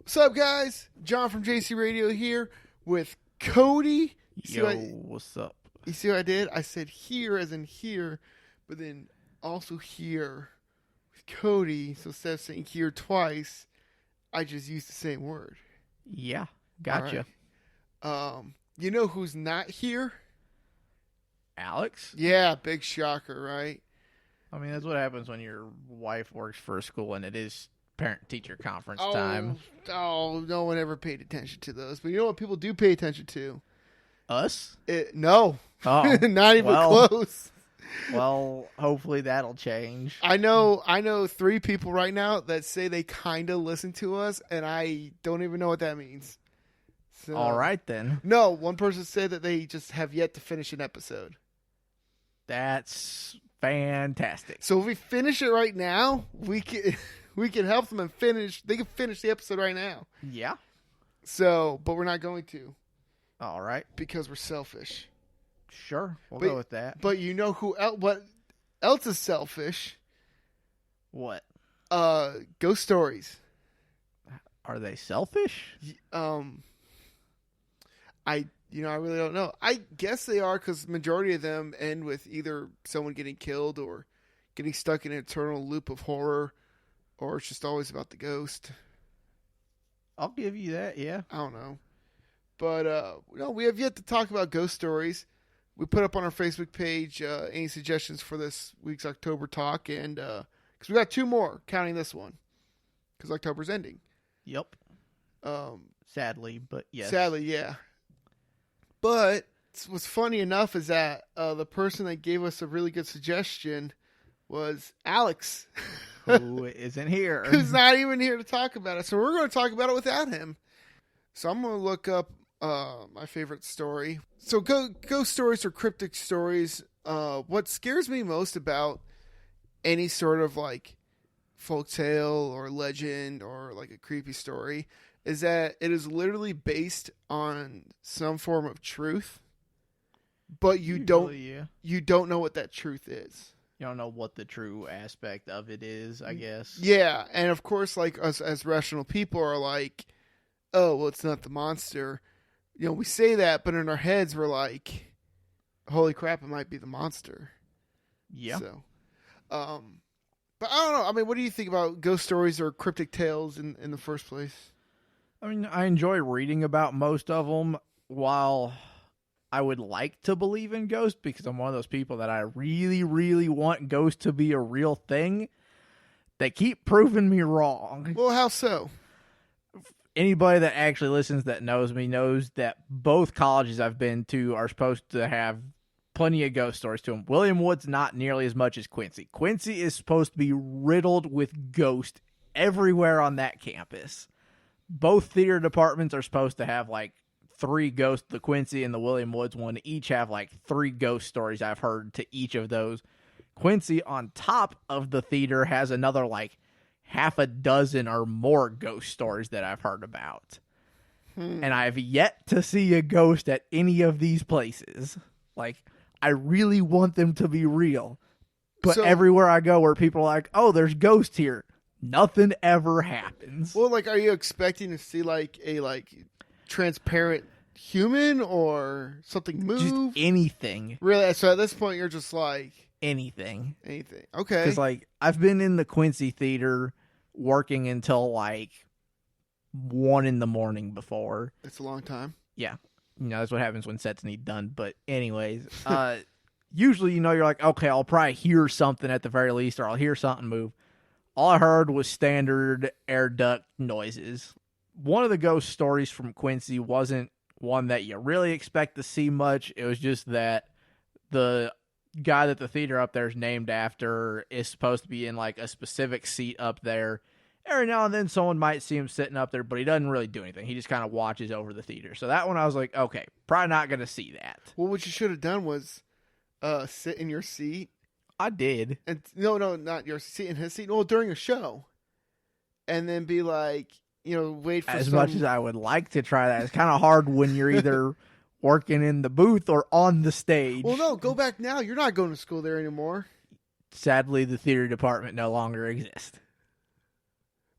What's up, guys? John from JC Radio here with Cody. What's up? You see what I did? I said here as in here, but then also here with Cody. So instead of saying here twice, I just used the same word. Yeah, gotcha. Right. You know who's not here? Alex? Yeah, big shocker, right? I mean, that's what happens when your wife works for a school and it is parent-teacher conference time. Oh, no one ever paid attention to those. But you know what people do pay attention to? Us? No. Oh. Not even close. Well, hopefully that'll change. I know 3 people right now that say they kind of listen to us, and I don't even know what that means. So, all right, then. No, one person said that they just have yet to finish an episode. That's fantastic. So if we finish it right now, we can help them and finish. They can finish the episode right now. Yeah. So, but we're not going to. All right. Because we're selfish. Sure, we'll go with that. But you know what else is selfish? What? Ghost stories. Are they selfish? I really don't know. I guess they are, because the majority of them end with either someone getting killed or getting stuck in an eternal loop of horror, or it's just always about the ghost. I'll give you that, yeah. I don't know. But we have yet to talk about ghost stories. We put up on our Facebook page any suggestions for this week's October talk, and because we got 2 more, counting this one, because October's ending. Yep. Sadly, but yes. Sadly, yeah. But what's funny enough is that the person that gave us a really good suggestion was Alex. Who isn't here. Who's not even here to talk about it. So we're going to talk about it without him. So I'm going to look up my favorite story. So ghost stories or cryptic stories. What scares me most about any sort of like folktale or legend or like a creepy story is that it is literally based on some form of truth, but you don't know what that truth is. You don't know what the true aspect of it is, I guess. Yeah, and of course, like us as rational people are like, oh, well, it's not the monster. You know, we say that, but in our heads we're like, holy crap, it might be the monster. Yeah. So, but I don't know. I mean, what do you think about ghost stories or cryptic tales in the first place? I mean, I enjoy reading about most of them. While I would like to believe in ghosts, because I'm one of those people that I really, really want ghosts to be a real thing, they keep proving me wrong. Well, how so? Anybody that actually listens that knows me knows that both colleges I've been to are supposed to have plenty of ghost stories to them. William Wood's not nearly as much as Quincy. Quincy is supposed to be riddled with ghosts everywhere on that campus. Both theater departments are supposed to have like 3 ghosts. The Quincy and the William Woods one each have like 3 ghost stories I've heard to each of those. Quincy, on top of the theater, has another like half a dozen or more ghost stories that I've heard about. And I've yet to see a ghost at any of these places. Like, I really want them to be real. But everywhere I go where people are like, oh, there's ghosts here, nothing ever happens. Well, like, are you expecting to see like a transparent human or something move? Just anything. Really? So at this point, you're just like anything. Anything. Okay. Because like I've been in the Quincy theater working until like 1 a.m. before. It's a long time. Yeah. That's what happens when sets need done. But anyways, usually, you're like, okay, I'll probably hear something at the very least, or I'll hear something move. All I heard was standard air duct noises. One of the ghost stories from Quincy wasn't one that you really expect to see much. It was just that the guy that the theater up there is named after is supposed to be in like a specific seat up there. Every now and then someone might see him sitting up there, but he doesn't really do anything. He just kind of watches over the theater. So that one I was like, okay, probably not going to see that. Well, what you should have done was sit in your seat. I did. And no, not your seat, in his seat. Well, during a show. And then be like, wait for as much as I would like to try that. It's kind of hard when you're either working in the booth or on the stage. Well, no, go back now. You're not going to school there anymore. Sadly, the theater department no longer exists.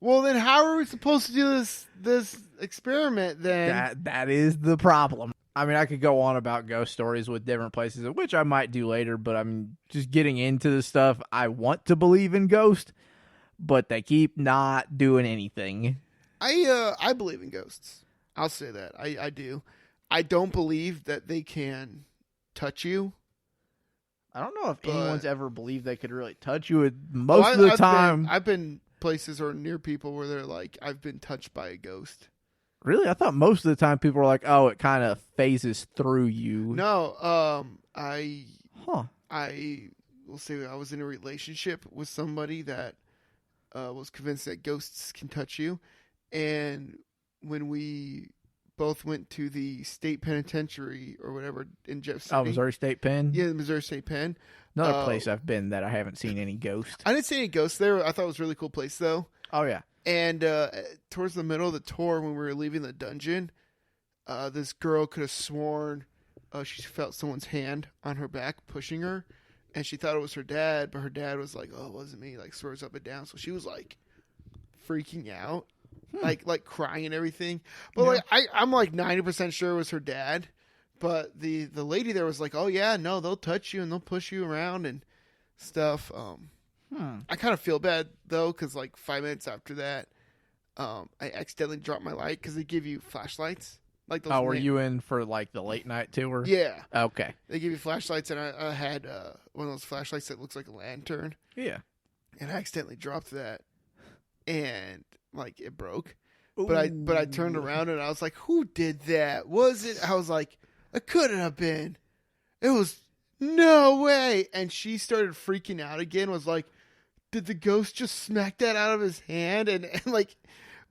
Well, then how are we supposed to do this experiment then? That is the problem. I mean, I could go on about ghost stories with different places, which I might do later, but I'm just getting into the stuff. I want to believe in ghosts, but they keep not doing anything. I believe in ghosts. I'll say that. I do. I don't believe that they can touch you. I don't know if anyone's ever believed they could really touch you. Most of the time. I've been places or near people where they're like, I've been touched by a ghost. Really? I thought most of the time people were like, oh, it kind of phases through you. No, I will say I was in a relationship with somebody that was convinced that ghosts can touch you. And when we both went to the state penitentiary or whatever in Jeff City. Oh, Missouri State Pen? Yeah, the Missouri State Pen. Another place I've been that I haven't seen any ghosts. I didn't see any ghosts there. I thought it was a really cool place, though. Oh, yeah. And towards the middle of the tour, when we were leaving the dungeon, this girl could have sworn she felt someone's hand on her back pushing her, and she thought it was her dad, but her dad was like, "Oh, it wasn't me." Like swears up and down. So she was like freaking out, like crying and everything. But like I'm like 90% sure it was her dad. But the lady there was like, "Oh yeah, no, they'll touch you and they'll push you around and stuff." I kind of feel bad though, because like 5 minutes after that, I accidentally dropped my light because they give you flashlights. Like those. Oh, were you in for like the late night tour? Yeah. Okay. They give you flashlights, and I had one of those flashlights that looks like a lantern. Yeah. And I accidentally dropped that, and like it broke. Ooh. But I turned around and I was like, "Who did that? Was it?" I was like, "It couldn't have been. It was no way." And she started freaking out again. Was like, "Did the ghost just smack that out of his hand?" And like,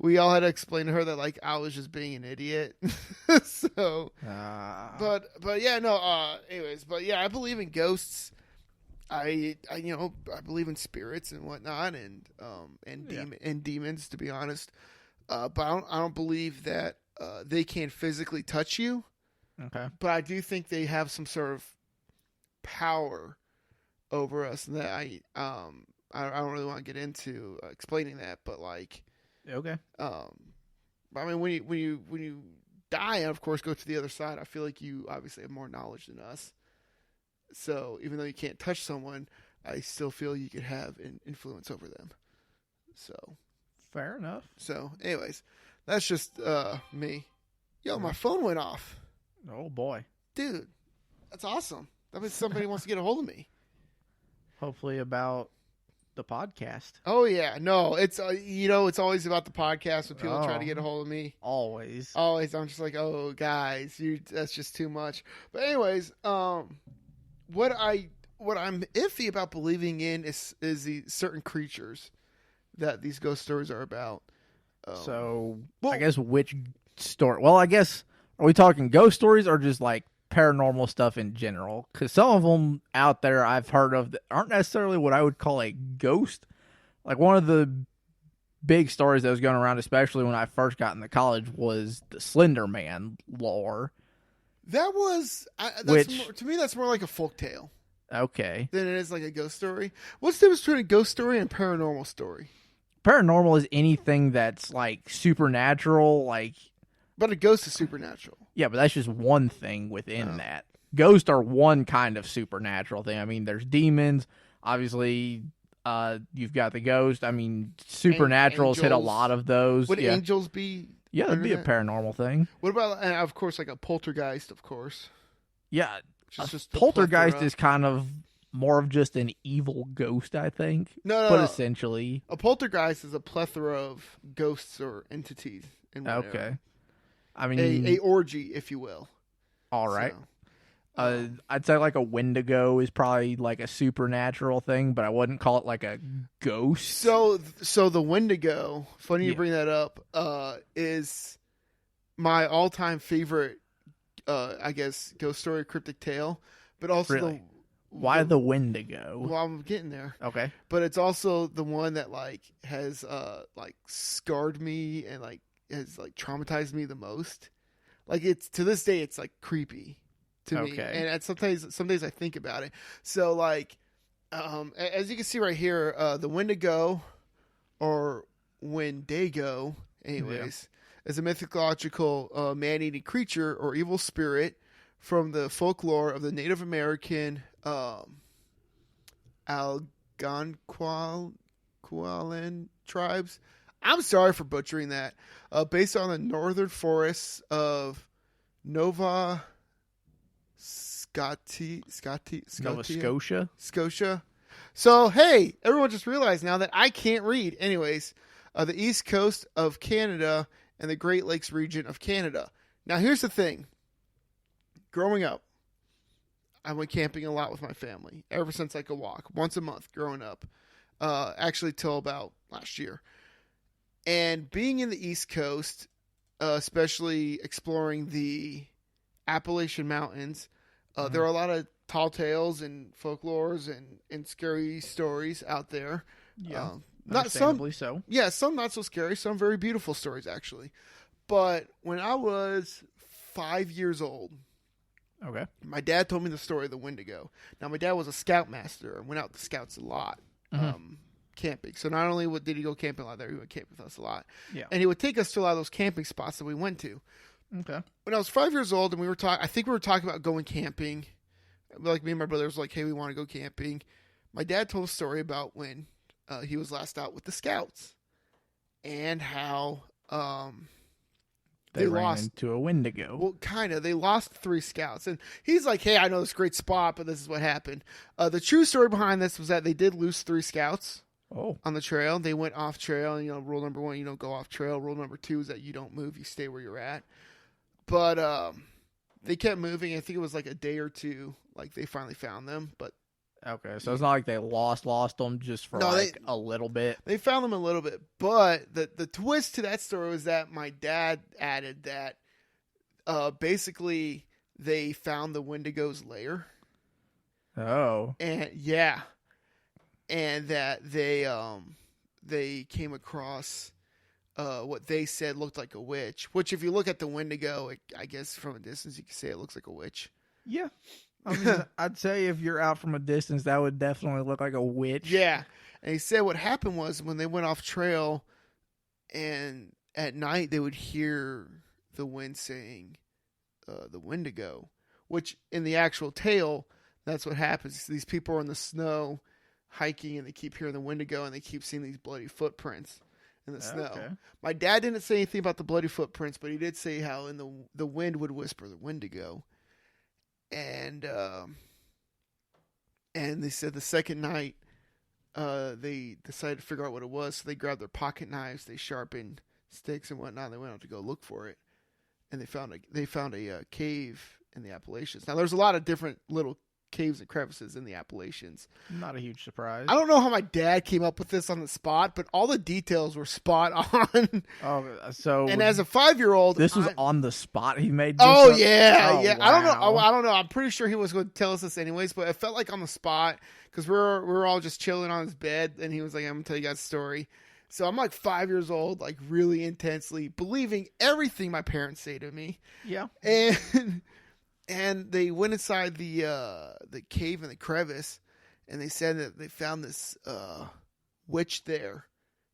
we all had to explain to her that like I was just being an idiot. So, but yeah, no. Anyways, but yeah, I believe in ghosts. I believe in spirits and whatnot, and demons, to be honest. But I don't believe that they can physically touch you. Okay. But I do think they have some sort of power over us, and that I don't really want to get into explaining that, but like, okay. I mean, when you die and of course go to the other side, I feel like you obviously have more knowledge than us. So even though you can't touch someone, I still feel you could have an influence over them. So fair enough. So, anyways, that's just me. Yo, my phone went off. Oh boy, dude, that's awesome. That means somebody wants to get a hold of me. Hopefully about the podcast. Oh yeah, no, it's it's always about the podcast when people try to get a hold of me. Always. I'm just like, oh guys, that's just too much. But anyways, what I'm iffy about believing in is the certain creatures that these ghost stories are about. I guess which story? Well, I guess, are we talking ghost stories or just like paranormal stuff in general? Because some of them out there I've heard of that aren't necessarily what I would call a ghost. Like one of the big stories that was going around, especially when I first got into college, was the Slender Man lore. That was to me that's more like a folktale. Okay. Than it is like a ghost story. What's the difference between a ghost story and a paranormal story? Paranormal is anything that's like supernatural, like. But a ghost is supernatural. Yeah, but that's just one thing within that. Ghosts are one kind of supernatural thing. I mean, there's demons. Obviously, you've got the ghost. I mean, supernaturals hit a lot of those. Would angels be? Yeah, that'd be a paranormal thing. What about, of course, like a poltergeist, of course. Yeah, poltergeist is kind of more of just an evil ghost, I think. No. But essentially, a poltergeist is a plethora of ghosts or entities. Okay. I mean, a orgy, if you will. All right. So, I'd say like a Wendigo is probably like a supernatural thing, but I wouldn't call it like a ghost. So the Wendigo, funny you bring that up, is my all-time favorite, I guess, ghost story, cryptic tale. But also, really? Why the Wendigo? Well, I'm getting there. Okay. But it's also the one that like has like scarred me and like has like traumatized me the most. Like it's to this day, it's like creepy to me. And some days I think about it. So like, as you can see right here, the Wendigo, or Wendigo, anyways, is a mythological man-eating creature or evil spirit from the folklore of the Native American Algonquin tribes. I'm sorry for butchering that. Based on the northern forests of Nova Nova Scotia. Scotia. So, hey, everyone just realized now that I can't read. Anyways, the east coast of Canada and the Great Lakes region of Canada. Now, here's the thing. Growing up, I went camping a lot with my family ever since I could walk, once a month growing up, actually till about last year. And being in the East Coast, especially exploring the Appalachian Mountains, there are a lot of tall tales and folklores and scary stories out there. Yeah, not some, so. Yeah, some not so scary, some very beautiful stories actually. But when I was 5 years old, okay, my dad told me the story of the Wendigo. Now, my dad was a scoutmaster and went out with the scouts a lot, camping. So not only did he go camping a lot there, he would camp with us a lot. Yeah, and he would take us to a lot of those camping spots that we went to. Okay. When I was 5 years old and I think we were talking about going camping. Like me and my brother was like, hey, we want to go camping. My dad told a story about when he was last out with the scouts and how they ran lost into a Wendigo. Well, kind of. They lost 3 scouts. And he's like, hey, I know this great spot, but this is what happened. The true story behind this was that they did lose 3 scouts on the trail. They went off trail. And, rule number 1, you don't go off trail. Rule number 2 is that you don't move. You stay where you're at. But they kept moving. I think it was like a day or two. Like they finally found them. But okay, so it's not like they lost them just for a little bit. They found them a little bit. But the twist to that story was that my dad added that basically they found the Wendigo's lair. Oh. And yeah. And that they came across what they said looked like a witch. Which if you look at the Wendigo, I guess from a distance you could say it looks like a witch. Yeah. I mean, I'd say if you're out from a distance, that would definitely look like a witch. Yeah. And he said what happened was when they went off trail and at night they would hear the wind saying the Wendigo, which in the actual tale, that's what happens. These people are in the snow hiking and they keep hearing the Wendigo and they keep seeing these bloody footprints in the snow. Okay. My dad didn't say anything about the bloody footprints, but he did say how in the wind would whisper the Wendigo. And they said the second night they decided to figure out what it was, so they grabbed their pocket knives, they sharpened sticks and whatnot, and they went out to go look for it, and they found a cave in the Appalachians. Now there's a lot of different little caves and crevices in the Appalachians. Not a huge surprise. I don't know how my dad came up with this on the spot, but all the details were spot on. Oh, so and as a 5-year-old, this was on the spot. He made. This up? Yeah, yeah. Wow. I don't know. I'm pretty sure he was going to tell us this anyways, but it felt like on the spot because we were all just chilling on his bed, and he was like, "I'm gonna tell you guys a story." So I'm like 5 years old, like really intensely believing everything my parents say to me. Yeah, and they went inside the cave in the crevice, and they said that they found this witch there,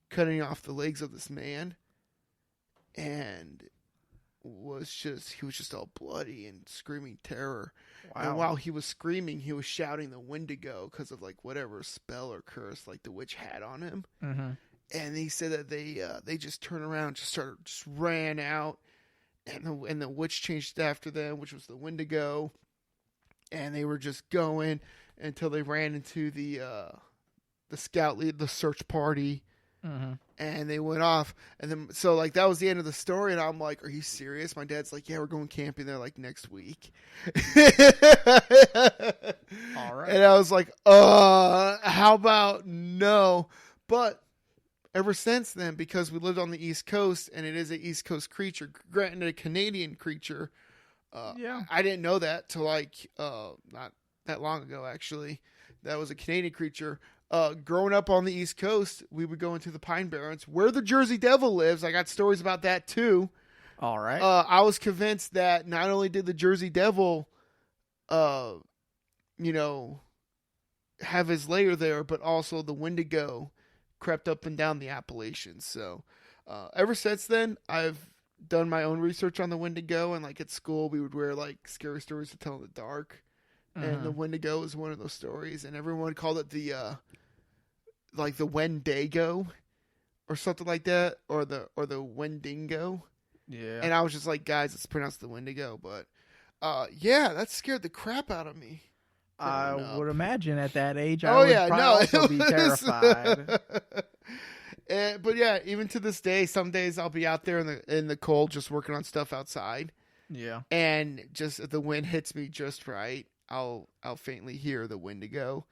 cutting off the legs of this man, and he was just all bloody and screaming terror. Wow. And while he was screaming, he was shouting the Wendigo because of like whatever spell or curse like the witch had on him. Mm-hmm. And he said that they just turned around, just ran out. And the witch changed after them, which was the Wendigo, and they were just going until they ran into the scout lead, the search party, and they went off. And then so like that was the end of the story. And I'm like, "Are you serious?" My dad's like, "Yeah, we're going camping there like next week." All right. And I was like, how about no?" But ever since then, because we lived on the East Coast and it is an East Coast creature, granted a Canadian creature, I didn't know that till like not that long ago, actually. That was a Canadian creature. Growing up on the East Coast, we would go into the Pine Barrens, where the Jersey Devil lives. I got stories about that too. All right. I was convinced that not only did the Jersey Devil, have his lair there, but also the Wendigo crept up and down the Appalachians. So ever since then, I've done my own research on the Wendigo, and like at school, we would wear like scary stories to tell in the dark, and the Wendigo was one of those stories, and everyone called it the like the Wendigo or something like that, or the Wendigo. Yeah. And I was just like, guys, it's pronounced the Wendigo, but yeah, that scared the crap out of me. I would imagine at that age, Oh, I would yeah, probably no, also be it was- terrified. But yeah, even to this day, some days I'll be out there in the cold just working on stuff outside, Yeah. and just if the wind hits me just right, I'll faintly hear the Wendigo,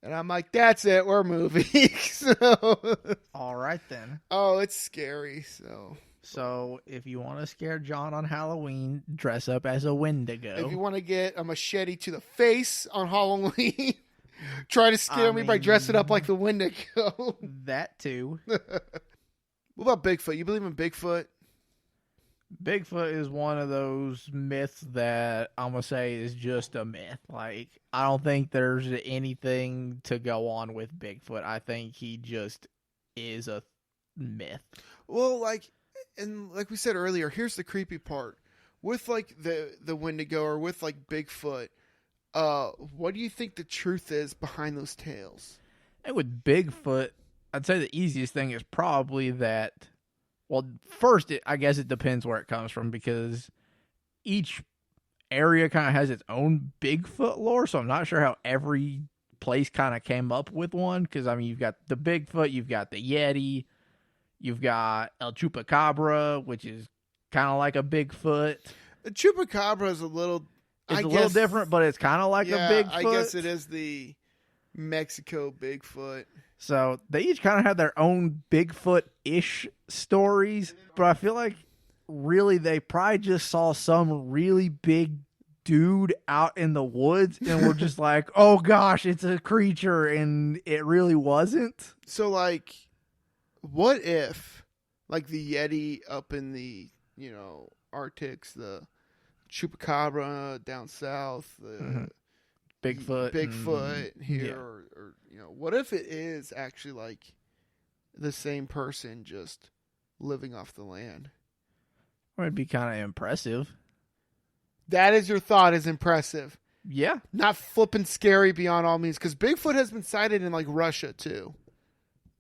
and I'm like, that's it, we're moving. So, All right, then. oh, it's scary. So if you want to scare John on Halloween, dress up as a Wendigo. If you want to get a machete to the face on Halloween, try to scare me by dressing up like the Wendigo. That too. What about Bigfoot? You believe in Bigfoot? Bigfoot is one of those myths that I'm going to say is just a myth. Like, I don't think there's anything to go on with Bigfoot. I think he just is a myth. Well, like we said earlier, here's the creepy part. With like the Wendigo or with like Bigfoot, what do you think the truth is behind those tales? And with Bigfoot, I'd say the easiest thing is probably that, well, first, I guess it depends where it comes from, because each area kind of has its own Bigfoot lore, so I'm not sure how every place kind of came up with one, because, I mean, you've got the Bigfoot, you've got the Yeti, you've got El Chupacabra, which is kind of like a Bigfoot. The Chupacabra is a little different, but it's kind of like a Bigfoot. I guess it is the Mexico Bigfoot. So they each kind of have their own Bigfoot-ish stories, but I feel like really they probably just saw some really big dude out in the woods and were just like, oh gosh, it's a creature, and it really wasn't. So like, what if like the Yeti up in the, Arctics, the Chupacabra down south, the Bigfoot here, yeah. or what if it is actually like the same person just living off the land? It'd be kind of impressive. That is your thought is impressive. Yeah. Not flipping scary beyond all means, because Bigfoot has been sighted in like Russia too.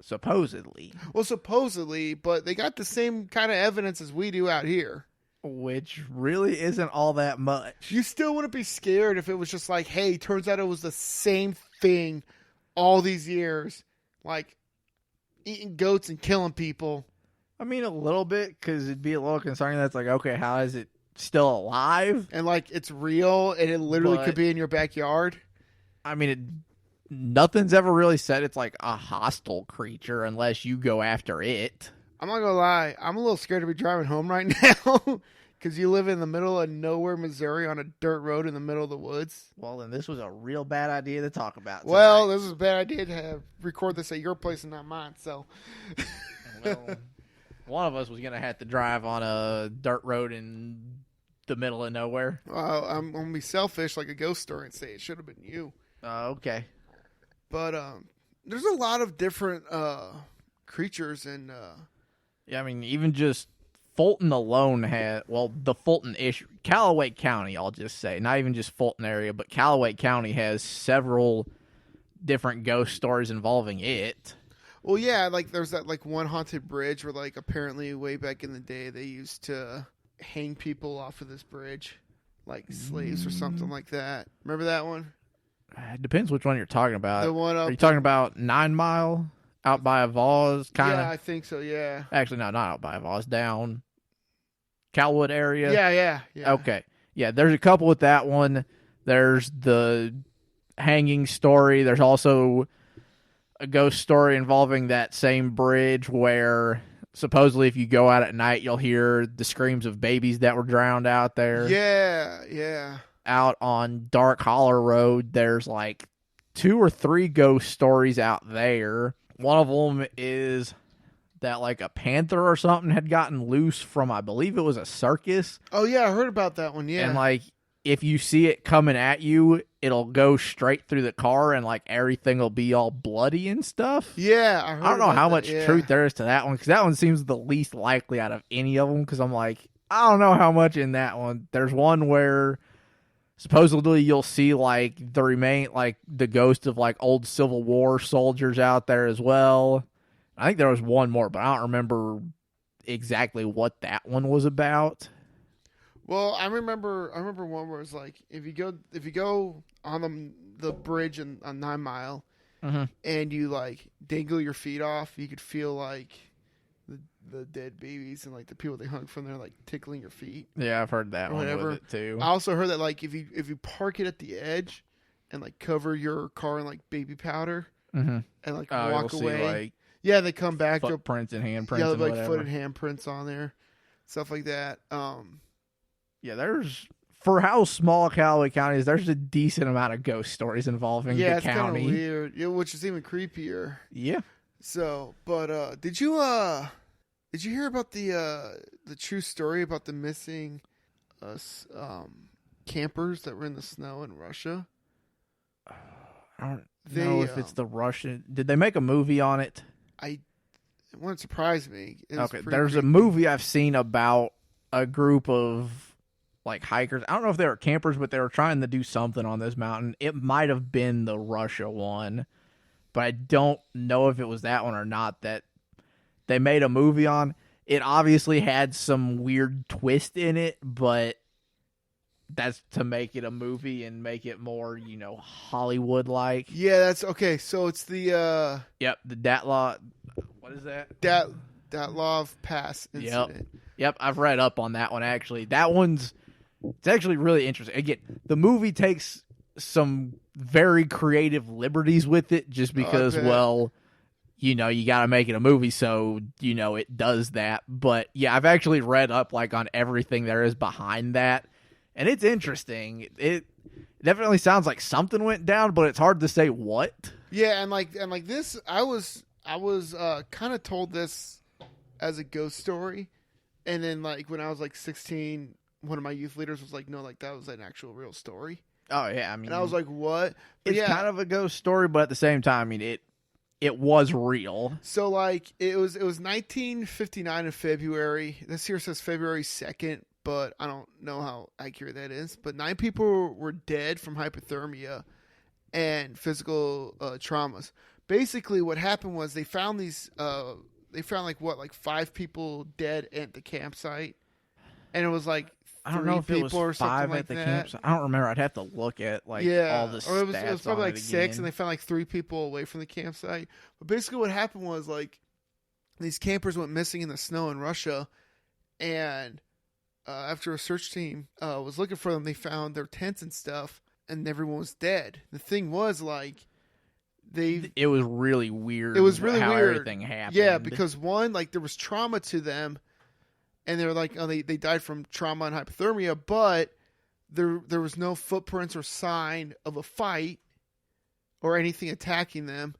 Supposedly. Well, supposedly, but they got the same kind of evidence as we do out here. Which really isn't all that much. You still wouldn't be scared if it was just like, hey, turns out it was the same thing all these years. Like, eating goats and killing people. I mean, a little bit, because it'd be a little concerning. That's like, okay, how is it still alive? And, like, it's real, and it literally could be in your backyard. I mean, nothing's ever really said it's like a hostile creature unless you go after it. I'm not gonna lie, I'm a little scared to be driving home right now because you live in the middle of nowhere, Missouri, on a dirt road in the middle of the woods. Well, then this was a real bad idea to talk about tonight. Well, this is a bad idea to record this at your place and not mine, so. Well, one of us was going to have to drive on a dirt road in the middle of nowhere. Well, I'm going to be selfish like a ghost story and say it should have been you. Okay. But there's a lot of different creatures and... Yeah, I mean, even just Fulton alone had, well, the Fulton-ish, Callaway County, I'll just say, not even just Fulton area, but Callaway County has several different ghost stories involving it. Well, yeah, like there's that like one haunted bridge where like apparently way back in the day they used to hang people off of this bridge, like slaves or something like that. Remember that one? It depends which one you're talking about. The one up... Are you talking about 9 Mile? Out by Avaz, kind of? Yeah, I think so, yeah. Actually, no, not out by Avaz. Down Calwood area? Yeah. Okay. Yeah, there's a couple with that one. There's the hanging story. There's also a ghost story involving that same bridge where supposedly if you go out at night, you'll hear the screams of babies that were drowned out there. Yeah. Out on Dark Holler Road, there's like 2 or 3 ghost stories out there. One of them is that like a panther or something had gotten loose from, I believe it was a circus. Oh, yeah, I heard about that one, yeah. And like if you see it coming at you, it'll go straight through the car and like everything will be all bloody and stuff. Yeah, I don't know how much truth there is to that one, because that one seems the least likely out of any of them, because I'm like, I don't know how much in that one. There's one where supposedly you'll see like the ghost of like old Civil War soldiers out there as well. I think there was one more, but I don't remember exactly what that one was about. Well, I remember one where it's like if you go on the bridge on 9 Mile, and you like dangle your feet off, you could feel like the dead babies and like the people they hung from there like tickling your feet. Yeah, I've heard that one with it too. I also heard that like if you park it at the edge and like cover your car in like baby powder and like walk away, see, like, yeah, they come back. Footprints and handprints. Yeah, and like whatever. foot and handprints on there, stuff like that. Yeah, there's, for how small Callaway County is, there's a decent amount of ghost stories involving the county. Yeah, it's kind of weird. Yeah, which is even creepier. Yeah. So, but did you hear about the true story about the missing campers that were in the snow in Russia? I don't know if it's the Russian. Did they make a movie on it? It wouldn't surprise me. Okay, there's a movie I've seen about a group of like hikers. I don't know if they were campers, but they were trying to do something on this mountain. It might have been the Russia one, but I don't know if it was that one or not that they made a movie on. It obviously had some weird twist in it, but that's to make it a movie and make it more, Hollywood-like. Yeah, that's okay. So it's the the Dyatlov. What is that? Dyatlov Pass incident. Yep, I've read up on that one actually. It's actually really interesting. Again, the movie takes some very creative liberties with it just because, you got to make it a movie, so, it does that. But, yeah, I've actually read up, like, on everything there is behind that, and it's interesting. It definitely sounds like something went down, but it's hard to say what. Yeah, and like this, I was kind of told this as a ghost story, and then, like, when I was, like, 16, one of my youth leaders was like, no, like, that was an actual real story. Oh, yeah, I mean... And I was like, what? But it's kind of a ghost story, but at the same time, I mean, it was real. So, like, it was 1959 in February. This here says February 2nd, but I don't know how accurate that is. But 9 people were dead from hypothermia and physical traumas. Basically, what happened was they found these... they found, like 5 people dead at the campsite. And it was, like, I don't know if it was 5 like at the that. campsite. I don't remember. I'd have to look at all the stats. Or it was probably like 6, again. and they found like 3 people away from the campsite. But basically, what happened was like these campers went missing in the snow in Russia, and after a search team was looking for them, they found their tents and stuff, and everyone was dead. The thing was like it was really weird. It was really how weird. Everything happened. Yeah, because one, like there was trauma to them. And they were like, they died from trauma and hypothermia, but there was no footprints or sign of a fight or anything attacking them.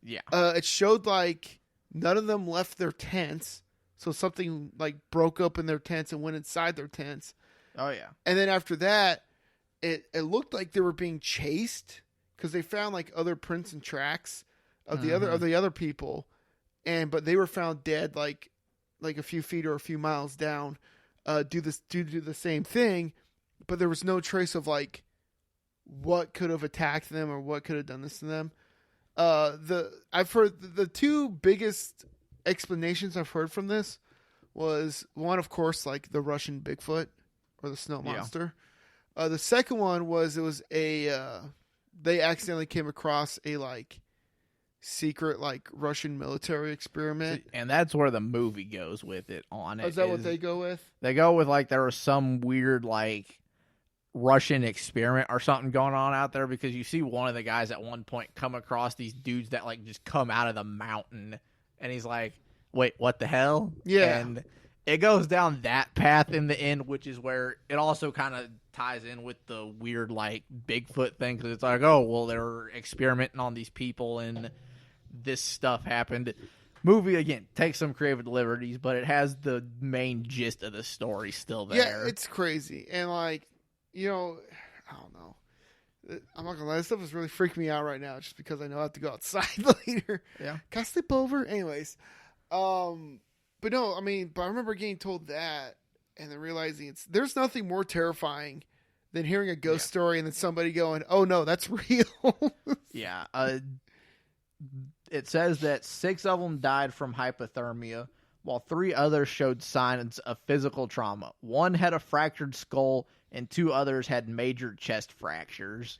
Yeah. It showed like none of them left their tents, so something like broke open their tents and went inside their tents. Oh yeah. And then after that, it looked like they were being chased because they found like other prints and tracks of the other people, but they were found dead like a few feet or a few miles down, do the same thing, but there was no trace of like what could have attacked them or what could have done this to them. I've heard the 2 biggest explanations I've heard from this was one, of course, like the Russian Bigfoot or the snow monster. Yeah. The second one was it was they accidentally came across a like secret like Russian military experiment, and that's where the movie goes with it on it. Is that what they go with? They go with like there was some weird like Russian experiment or something going on out there, because you see one of the guys at one point come across these dudes that like just come out of the mountain, and he's like, wait, what the hell? Yeah. And it goes down that path in the end, which is where it also kind of ties in with the weird like Bigfoot thing, because it's like, oh well, they're experimenting on these people and this stuff happened. Movie again takes some creative liberties, but it has the main gist of the story still there. Yeah, it's crazy. And like you know, I don't know. I'm not gonna lie, this stuff is really freaking me out right now, just because I know I have to go outside later. Yeah. Can I sleep over? Anyways, but no, I mean, but I remember getting told that, and then realizing there's nothing more terrifying than hearing a ghost story and then somebody going, "Oh no, that's real." Yeah. It says that 6 of them died from hypothermia, while 3 others showed signs of physical trauma. 1 had a fractured skull, and 2 others had major chest fractures.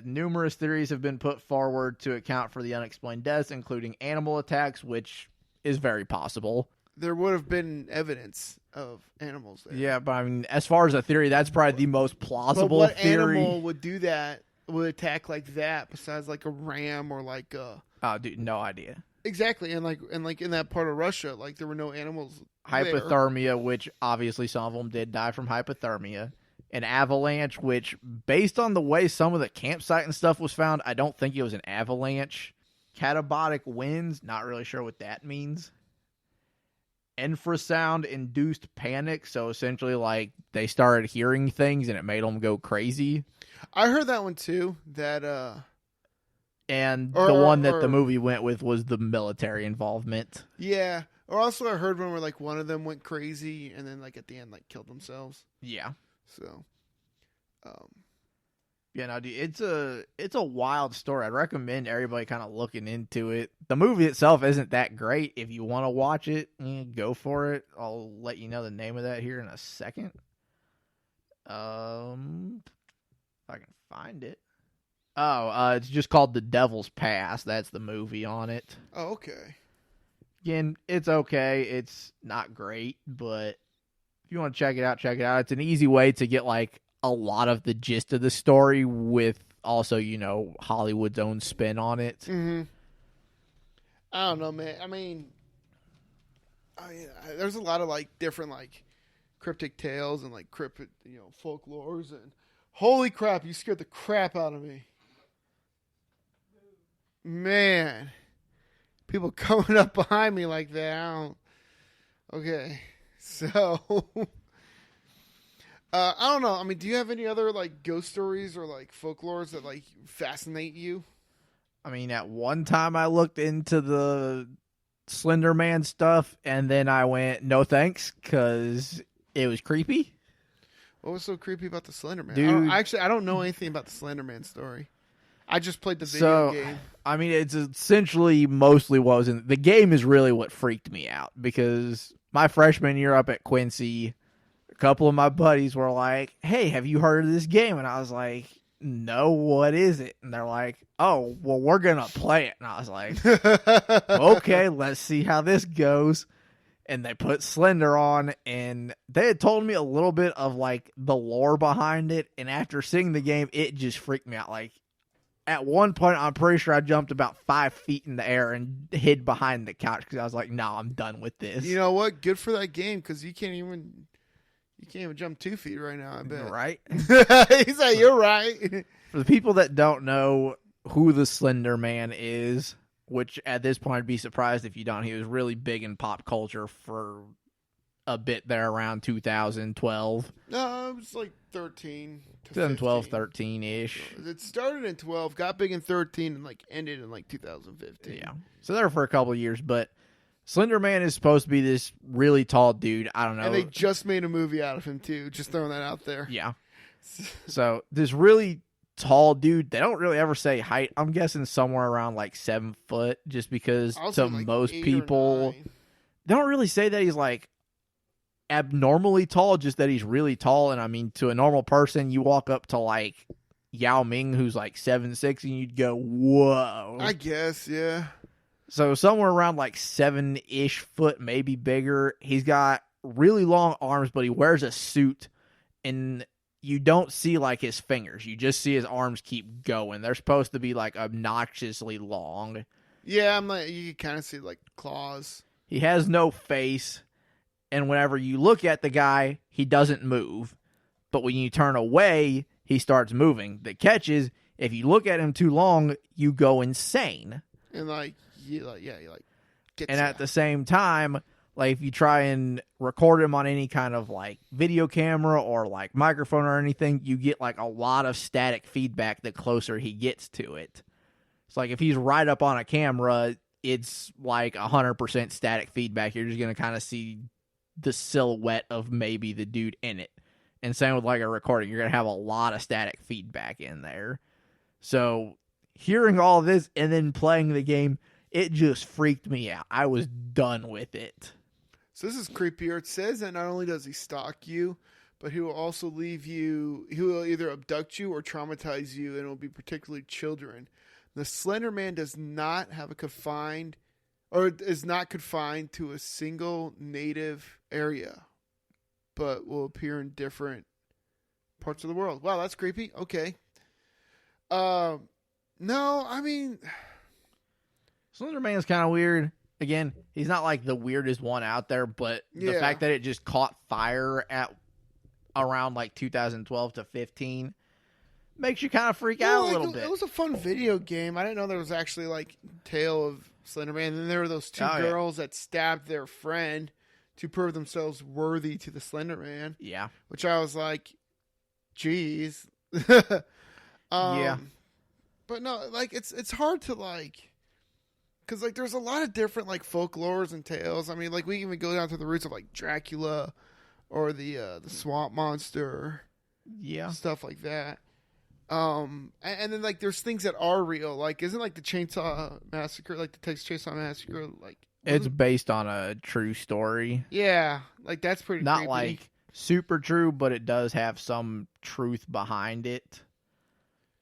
Numerous theories have been put forward to account for the unexplained deaths, including animal attacks, which is very possible. There would have been evidence of animals there. Yeah, but I mean, as far as a theory, that's probably the most plausible But what theory. animal would do that? Would attack like that besides like a ram or like a... Oh, dude, no idea. Exactly, and in that part of Russia, like there were no animals Hypothermia, there. which obviously some of them did die from hypothermia. An avalanche, which based on the way some of the campsite and stuff was found, I don't think it was an avalanche. Catabolic winds, not really sure what that means. Infrasound induced panic, so essentially like they started hearing things and it made them go crazy. I heard that one too. And the one that the movie went with was the military involvement. Yeah. Or also I heard one where like one of them went crazy and then like at the end like killed themselves. Yeah. So yeah, no, dude, it's a wild story. I'd recommend everybody kind of looking into it. The movie itself isn't that great. If you want to watch it, go for it. I'll let you know the name of that here in a second. If I can find it. Oh, it's just called The Devil's Pass. That's the movie on it. Oh, okay. Again, it's okay. It's not great, but if you want to check it out, check it out. It's an easy way to get like a lot of the gist of the story with also, Hollywood's own spin on it. Mm-hmm. I don't know, man. I mean, there's a lot of like different like cryptic tales and like cryptic, folklores, and holy crap, you scared the crap out of me. Man, people coming up behind me like that. Okay, so I don't know. I mean, do you have any other like ghost stories or like folklores that like fascinate you? I mean, at one time I looked into the Slender Man stuff, and then I went, no thanks, because it was creepy. What was so creepy about the Slender Man? Dude. I don't know anything about the Slender Man story. I just played the video game. I mean, it's essentially mostly what was in the game is really what freaked me out, because my freshman year up at Quincy, a couple of my buddies were like, hey, have you heard of this game? And I was like, no, what is it? And they're like, oh, well, we're going to play it. And I was like, okay, let's see how this goes. And they put Slender on, and they had told me a little bit of like the lore behind it. And after seeing the game, it just freaked me out. Like at one point, I'm pretty sure I jumped about 5 feet in the air and hid behind the couch because I was like, no, I'm done with this. You know what? Good for that game, because you can't even jump 2 feet right now, I bet. Right? He's like, you're right. For the people that don't know who the Slender Man is, which at this point I'd be surprised if you don't, he was really big in pop culture for a bit there around 2012. No, it was like 13 to 2012, 15. 13-ish. It started in 12, got big in 13, and like ended in like 2015. Yeah. So there for a couple of years, but Slender Man is supposed to be this really tall dude. I don't know. And they just made a movie out of him too. Just throwing that out there. Yeah. So this really tall dude, they don't really ever say height. I'm guessing somewhere around like 7 foot, just because to like most 8 or people, 9. they don't really say that he's like abnormally tall, just that he's really tall. And I mean, to a normal person, you walk up to like Yao Ming, who's like 7'6", and you'd go, whoa. I guess, yeah. So somewhere around like 7-ish foot, maybe bigger. He's got really long arms, but he wears a suit, and you don't see like his fingers. You just see his arms keep going. They're supposed to be like obnoxiously long. Yeah, I'm like, you can kind of see like claws. He has no face, and whenever you look at the guy, he doesn't move. But when you turn away, he starts moving. The catch is, if you look at him too long, you go insane. And you get And sad. at the same time, Like if you try and record him on any kind of like video camera or like microphone or anything, you get like a lot of static feedback the closer he gets to it. It's like if he's right up on a camera, it's like 100% static feedback. You're just going to kind of see the silhouette of maybe the dude in it. And same with like a recording, you're going to have a lot of static feedback in there. So hearing all of this and then playing the game, it just freaked me out. I was done with it. So this is creepier. It says that not only does he stalk you, but he will also leave you, he will either abduct you or traumatize you, and it will be particularly children. The Slender Man does not have a confined, or is not confined to a single native area, but will appear in different parts of the world. Wow, that's creepy. Okay. No, I mean, Slender Man's kind of weird. Again, he's not like the weirdest one out there, but the fact that it just caught fire at around like 2012 to 15 makes you kind of freak out a little bit. It was a fun video game. I didn't know there was actually like Tale of Slender Man. And then there were those two girls that stabbed their friend to prove themselves worthy to the Slender Man. Yeah. Which I was like, geez. Yeah. But no, like it's hard to like, because like there's a lot of different like folklores and tales. I mean, like we even go down to the roots of like Dracula or the swamp monster. Yeah. Stuff like that. And then like there's things that are real. Like isn't like the Chainsaw Massacre, like the Texas Chainsaw Massacre, like it's based on a true story. Yeah, like that's pretty not creepy. Like super true, but it does have some truth behind it.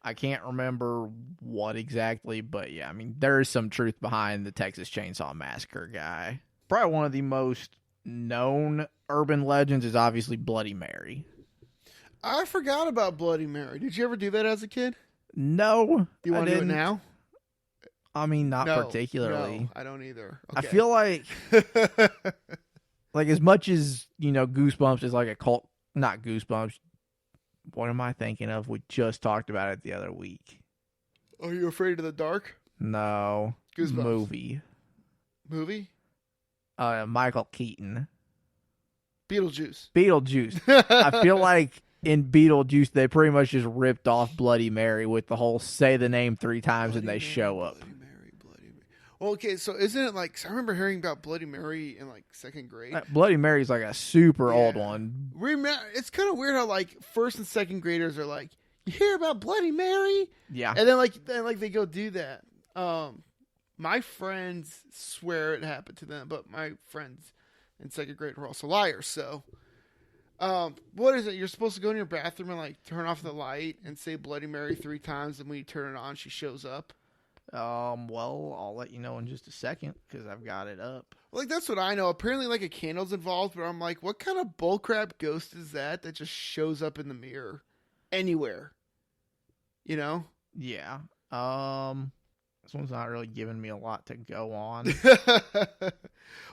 I can't remember what exactly, but yeah, I mean, there is some truth behind the Texas Chainsaw Massacre guy. Probably one of the most known urban legends is obviously Bloody Mary. I forgot about Bloody Mary. Did you ever do that as a kid? No. You want to do it now? I mean, not particularly. No, I don't either. Okay. I feel like, like as much as, Goosebumps is like a cult, not Goosebumps. What am I thinking of? We just talked about it the other week. Are you afraid of the dark? No. Goosebumps. Movie? Michael Keaton. Beetlejuice. I feel like in Beetlejuice, they pretty much just ripped off Bloody Mary with the whole say the name 3 times Bloody and they Mary, show up. Bloody Mary. Well, okay, so isn't it like, 'cause I remember hearing about Bloody Mary in like 2nd grade. Bloody Mary's like a super old one. It's kind of weird how like 1st and 2nd graders are like, you hear about Bloody Mary? Yeah. And then they go do that. My friends swear it happened to them, but my friends in 2nd grade were also liars. So, what is it? You're supposed to go in your bathroom and like turn off the light and say Bloody Mary 3 times, and when you turn it on, she shows up. Well, I'll let you know in just a second because I've got it up. Like that's what I know. Apparently, like a candle's involved, but I'm like, what kind of bullcrap ghost is that just shows up in the mirror anywhere? You know? Yeah. This one's not really giving me a lot to go on.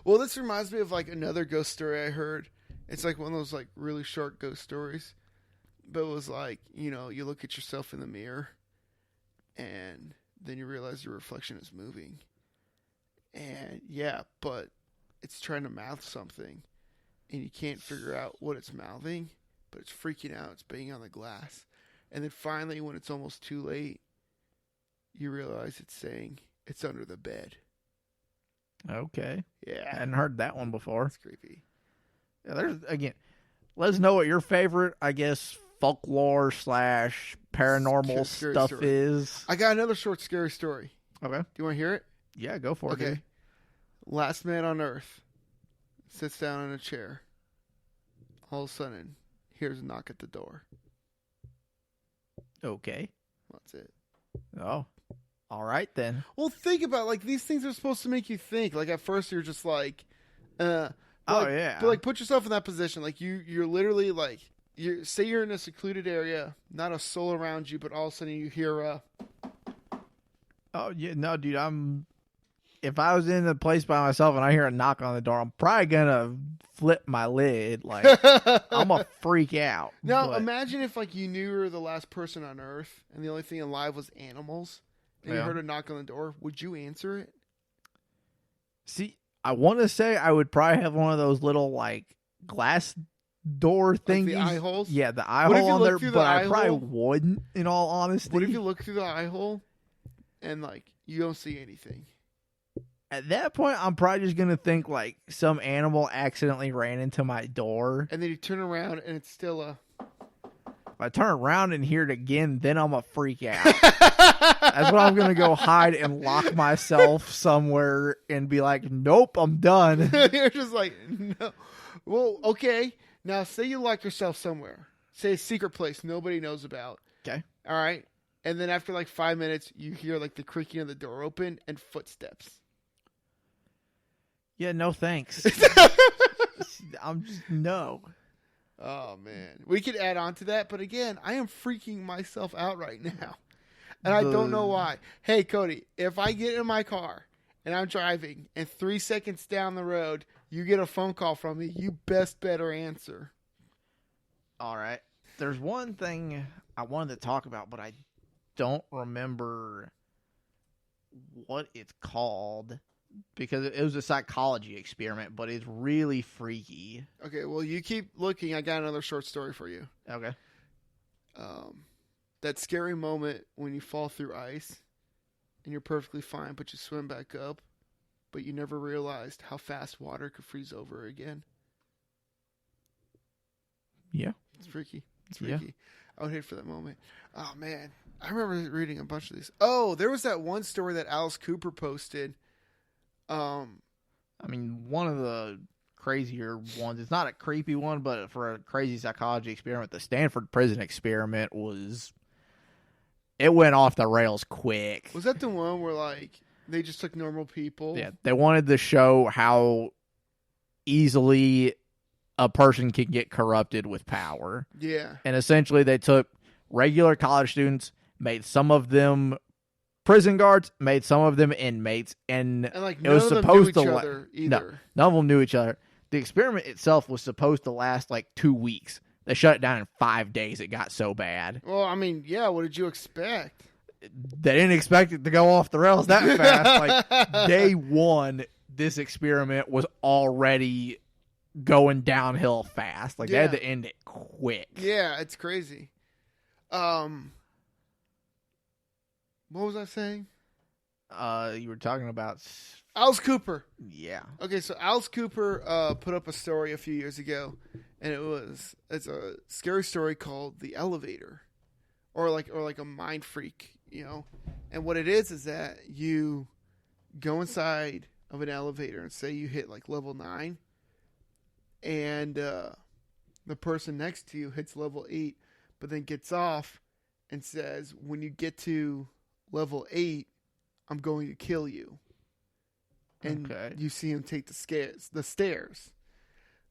Well, this reminds me of like another ghost story I heard. It's like one of those like really short ghost stories, but it was like, you look at yourself in the mirror, and then you realize your reflection is moving. And yeah, but it's trying to mouth something, and you can't figure out what it's mouthing, but it's freaking out. It's banging on the glass. And then finally, when it's almost too late, you realize it's saying it's under the bed. Okay. Yeah. I hadn't heard that one before. It's creepy. Yeah, let us know what your favorite, I guess, folklore / paranormal scary stuff story is. I got another short scary story. Okay. Do you want to hear it? Yeah, go for it. Okay. Dude. Last man on earth sits down in a chair. All of a sudden, hears a knock at the door. Okay. That's it. Oh. All right, then. Well, think about like these things are supposed to make you think. Like at first you're just like, yeah. But like put yourself in that position. Like you're literally like, say you're in a secluded area, not a soul around you, but all of a sudden you hear a. Oh yeah, no, dude. If I was in a place by myself and I hear a knock on the door, I'm probably gonna flip my lid. Like I'm gonna freak out. Now imagine if like you knew you were the last person on Earth and the only thing alive was animals, and you heard a knock on the door. Would you answer it? See, I want to say I would probably have one of those little like glass door thingies. Like the eye holes? Yeah, the eye What if hole you on look there, through but the I eye probably hole? wouldn't, in all honesty. What if you look through the eye hole and like you don't see anything? At that point, I'm probably just going to think like some animal accidentally ran into my door. And then you turn around and it's still a... If I turn around and hear it again, then I'm a freak out. That's when I'm going to go hide and lock myself somewhere and be like, nope, I'm done. You're just like, no. Well, okay. Now, say you lock yourself somewhere. Say a secret place nobody knows about. Okay. All right. And then after like 5 minutes, you hear like the creaking of the door open and footsteps. Yeah, no thanks. I'm just, no. Oh, man. We could add on to that. But again, I am freaking myself out right now. And I don't know why. Hey, Cody, if I get in my car and I'm driving and 3 seconds down the road, you get a phone call from me, you best better answer. All right. There's one thing I wanted to talk about, but I don't remember what it's called because it was a psychology experiment, but it's really freaky. Okay, well, you keep looking. I got another short story for you. Okay. That scary moment when you fall through ice and you're perfectly fine, but you swim back up, but you never realized how fast water could freeze over again. Yeah. It's freaky. It's Yeah. freaky. I would hate for that moment. Oh, man. I remember reading a bunch of these. Oh, there was that one story that Alice Cooper posted. I mean, one of the crazier ones, it's not a creepy one, but for a crazy psychology experiment, the Stanford prison experiment it went off the rails quick. Was that the one where, like, they just took normal people? Yeah, they wanted to show how easily a person can get corrupted with power. Yeah. And essentially they took regular college students, made some of them prison guards, made some of them inmates, and like, it was none of them supposed knew to each other either. No, none of them knew each other. The experiment itself was supposed to last like 2 weeks. They shut it down in 5 days. It got so bad. Well, I mean, yeah, what did you expect? They didn't expect it to go off the rails that fast. Like day one, this experiment was already going downhill fast. Like they had to end it quick. Yeah, it's crazy. What was I saying? You were talking about... Alice Cooper. Yeah. Okay, so Alice Cooper put up a story a few years ago, and it's a scary story called The Elevator, or like a mind freak, you know. And what it is that you go inside of an elevator and say you hit like level 9, and the person next to you hits level 8, but then gets off and says, "When you get to level 8, I'm going to kill you." And you see him take the stairs.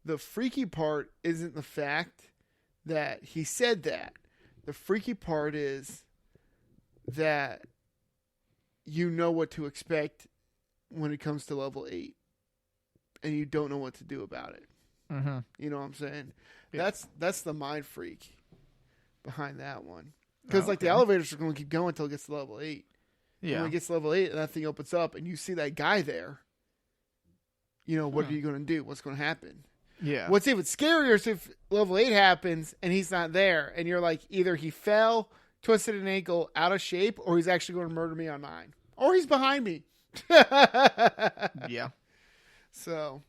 The freaky part isn't the fact that he said that. The freaky part is that you know what to expect when it comes to level 8. And you don't know what to do about it. Mm-hmm. You know what I'm saying? Yeah. That's the mind freak behind that one. Because like the elevators are going to keep going until it gets to level 8. Yeah. And when it gets to level 8 and that thing opens up and you see that guy there, you know, what are you going to do? What's going to happen? Yeah. What's even scarier is if level 8 happens and he's not there and you're like, either he fell, twisted an ankle, out of shape, or he's actually going to murder me on 9. Or he's behind me. Yeah. So.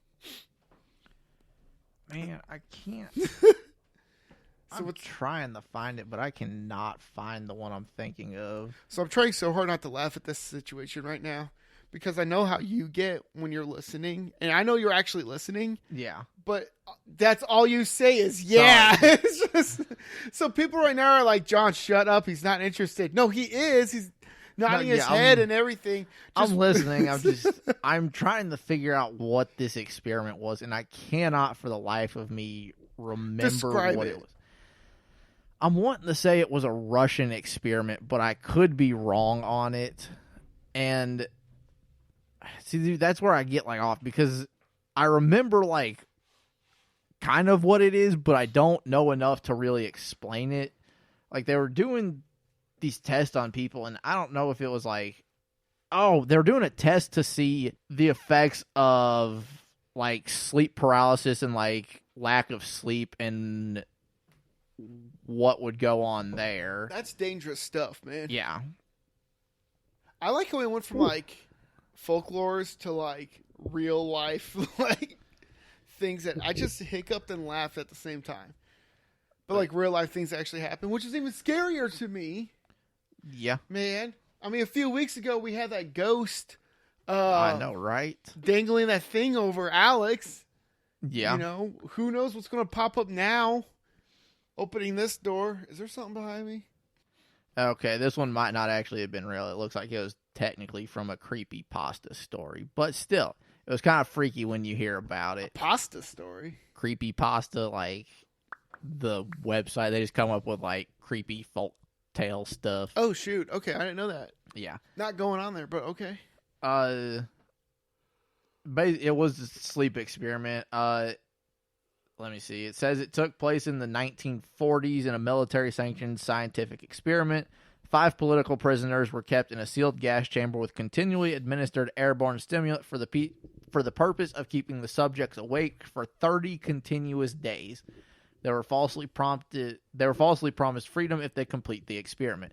Man, I can't. So I'm trying to find it, but I cannot find the one I'm thinking of. So I'm trying so hard not to laugh at this situation right now because I know how you get when you're listening, and I know you're actually listening. Yeah. But that's all you say is, yeah. It's just, so people right now are like, John, shut up. He's not interested. No, he is. He's nodding his head and everything. I'm listening. I'm trying to figure out what this experiment was, and I cannot for the life of me remember what it was. I'm wanting to say it was a Russian experiment, but I could be wrong on it. And see, dude, that's where I get like off because I remember like kind of what it is, but I don't know enough to really explain it. Like they were doing these tests on people, and I don't know if it was like Oh, they're doing a test to see the effects of like sleep paralysis and like lack of sleep and what would go on there. That's dangerous stuff, man. Yeah. I like how we went from like folklores to like real life like things that I just hiccuped and laughed at the same time. But like real life things actually happen, which is even scarier to me. Yeah. Man. I mean, a few weeks ago we had that ghost I know, right? dangling that thing over Alex. Yeah. You know, who knows what's going to pop up now? Opening this door. Is there something behind me? Okay, this one might not actually have been real. It looks like it was technically from a creepy pasta story, but still, it was kind of freaky when you hear about it. Pasta story? Creepy pasta, like the website, they just come up with like creepy folk tale stuff. Oh, shoot. Okay, I didn't know that. Yeah. Not going on there, but okay. It was a sleep experiment. Let me see. It says it took place in the 1940s in a military-sanctioned scientific experiment. 5 political prisoners were kept in a sealed gas chamber with continually administered airborne stimulant for the purpose of keeping the subjects awake for 30 continuous days. They were falsely promised freedom if they complete the experiment.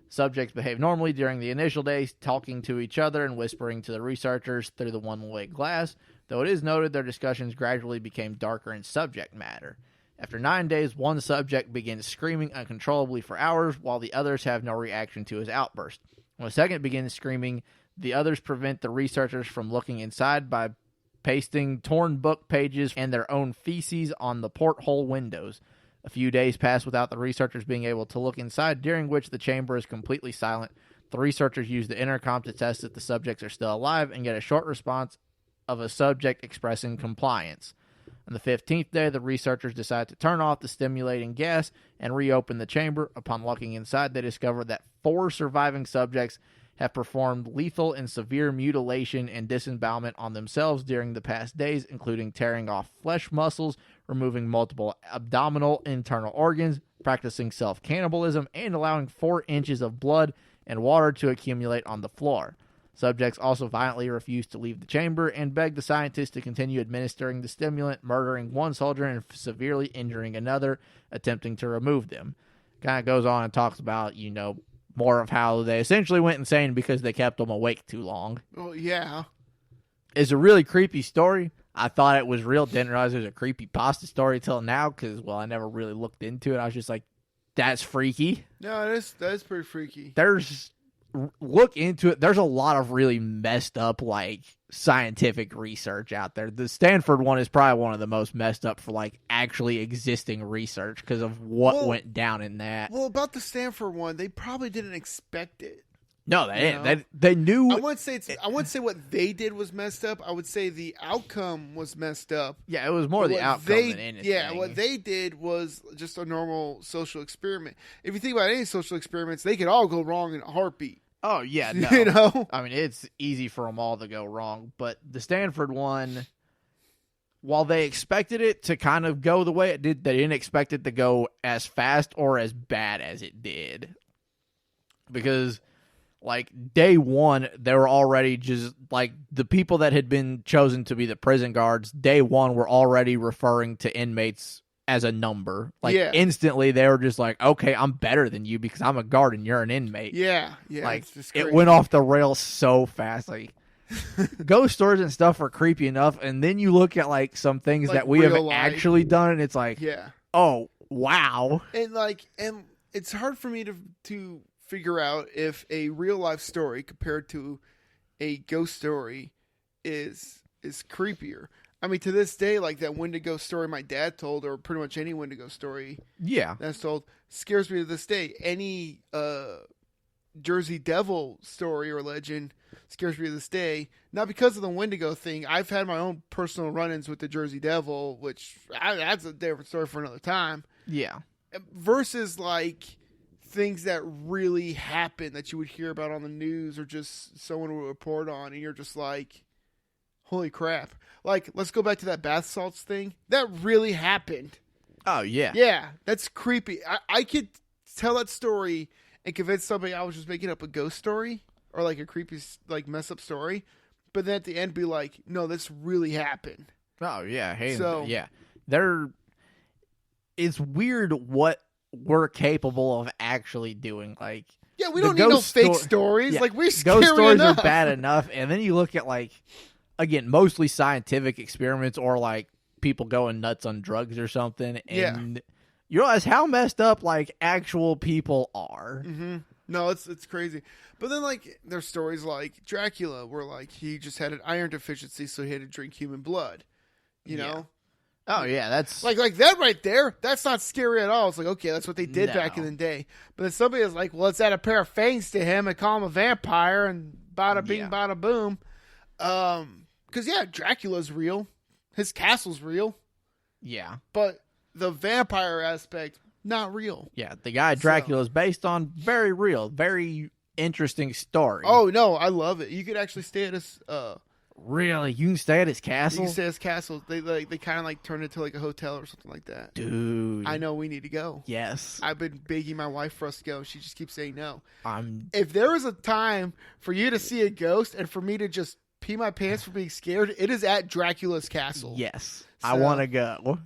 Subjects behaved normally during the initial days, talking to each other and whispering to the researchers through the one-way glass, though it is noted their discussions gradually became darker in subject matter. After 9 days, one subject begins screaming uncontrollably for hours, while the others have no reaction to his outburst. When a second begins screaming, the others prevent the researchers from looking inside by pasting torn book pages and their own feces on the porthole windows. A few days pass without the researchers being able to look inside, during which the chamber is completely silent. The researchers use the intercom to test that the subjects are still alive and get a short response of a subject expressing compliance. On the 15th day, the researchers decide to turn off the stimulating gas and reopen the chamber. Upon looking inside, they discover that 4 surviving subjects have performed lethal and severe mutilation and disembowelment on themselves during the past days, including tearing off flesh muscles, removing multiple abdominal internal organs, practicing self-cannibalism, and allowing 4 inches of blood and water to accumulate on the floor. Subjects also violently refused to leave the chamber and begged the scientists to continue administering the stimulant, murdering one soldier and severely injuring another, attempting to remove them. Kind of goes on and talks about, more of how they essentially went insane because they kept them awake too long. Well, yeah. It's a really creepy story. I thought it was real. Didn't realize it was a creepy pasta story until now because, I never really looked into it. I was just like, that's freaky. No, that is pretty freaky. Look into it. There's a lot of really messed up, scientific research out there. The Stanford one is probably one of the most messed up for, actually existing research because of what went down in that. Well, about the Stanford one, they probably didn't expect it. No, they didn't. They knew. I wouldn't say what they did was messed up. I would say the outcome was messed up. Yeah, it was more the outcome than anything. Yeah, what they did was just a normal social experiment. If you think about any social experiments, they could all go wrong in a heartbeat. Oh, yeah, no. I mean, it's easy for them all to go wrong. But the Stanford one, while they expected it to kind of go the way it did, they didn't expect it to go as fast or as bad as it did. Because day one, they were already just, the people that had been chosen to be the prison guards, day one were already referring to inmates as a number. Instantly, they were just like, okay, I'm better than you because I'm a guard and you're an inmate. Yeah. It went off the rails so fast. Ghost stories and stuff are creepy enough, and then you look at, some things that we have actually done, and it's oh, wow. And it's hard for me to figure out if a real life story compared to a ghost story is creepier. I mean, to this day, that Wendigo story my dad told, or pretty much any Wendigo story that's told, scares me to this day. Any Jersey Devil story or legend scares me to this day. Not because of the Wendigo thing. I've had my own personal run-ins with the Jersey Devil, which that's a different story for another time. Yeah. Versus, things that really happen that you would hear about on the news or just someone would report on, and you're just like, holy crap. Let's go back to that bath salts thing. That really happened. Oh, yeah. Yeah, that's creepy. I could tell that story and convince somebody I was just making up a ghost story. or like a creepy, like mess up story, but then at the end be like, no, this really happened. Oh yeah, hey, So- yeah. It's weird what we're capable of actually doing. Like, Yeah, we The don't need no ghost fake sto- stories. yeah, Like, we're scary ghost stories enough. are bad enough, and then you look at like, again, mostly scientific experiments or like people going nuts on drugs or something, and you realize how messed up like actual people are. Mm-hmm. No, it's crazy. But then, like, there's stories like Dracula, where like he just had an iron deficiency, so he had to drink human blood. You know, Oh yeah, that's like that right there. That's not scary at all. It's like, okay, that's what they did back in No. the day. But then somebody is like, well, let's add a pair of fangs to him and call him a vampire, and bada bing, Yeah. bada boom. Because Dracula's real. His castle's real, yeah. but the vampire aspect not real. Yeah, the guy Dracula is based on very real, very interesting story. Oh no, I love it. You could actually stay at his. really? You can stay at his You castle, can stay at his castle. They kind of like turned it to like a hotel or something like that. dude? I know we need to go. Yes, I've been begging my wife for us to go. She just keeps saying no. I'm. If there was a time for you to see a ghost and for me to just pee my pants for being scared, it is at Dracula's castle. Yes, I So- want to go.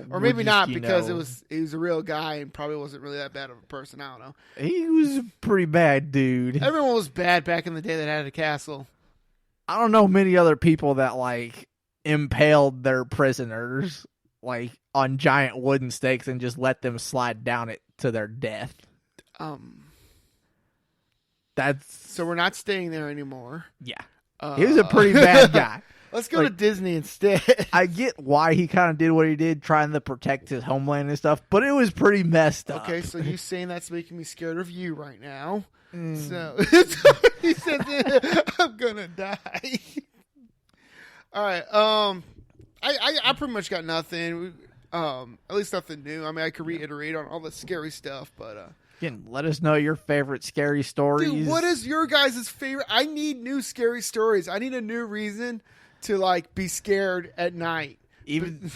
Or maybe not, because he was a real guy and probably wasn't really that bad of a person. I don't know. He was a pretty bad dude. Everyone was bad back in the day that had a castle. I don't know many other people that like impaled their prisoners like on giant wooden stakes and just let them slide down it to their death. That's So we're not staying there anymore. yeah. He was a pretty bad guy. Let's go to Like- Disney instead. I get why he kind of did what he did, trying to protect his homeland and stuff, but it was pretty messed up. Okay, so you saying that's making me scared of you right now. So he says, "I'm gonna die." All right. I pretty much got nothing. At least nothing new. I mean, I could reiterate on all the scary stuff, but Again, let us know your favorite scary stories. dude, what is your guys' favorite? I need new scary stories. I need a new reason to like be scared at night. Even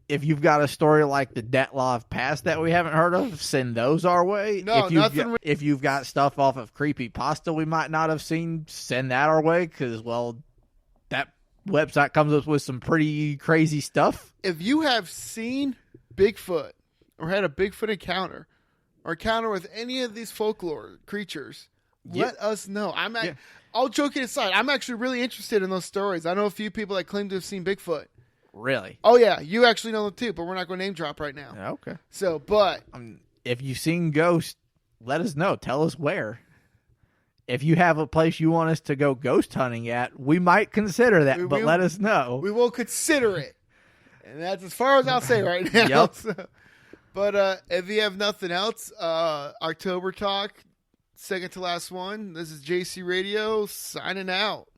if you've got a story like the Detlov Pass that we haven't heard of, send those our way. No, if you've nothing. if you've got stuff off of Creepypasta we might not have seen, send that our way, because well, that website comes up with some pretty crazy stuff. If you have seen Bigfoot or had a Bigfoot encounter or encounter with any of these folklore creatures, let us know. All joking aside, I'm actually really interested in those stories. I know a few people that claim to have seen Bigfoot. Really? Oh yeah, you actually know them too, but we're not going to name drop right now. Okay. So, but If you've seen ghosts, let us know. Tell us where. If you have a place you want us to go ghost hunting at, we might consider that, but let us know. we will consider it. And that's as far as I'll say right now. Yep. So, but if you have nothing else, October Talk, second to last one. This is JC Radio signing out.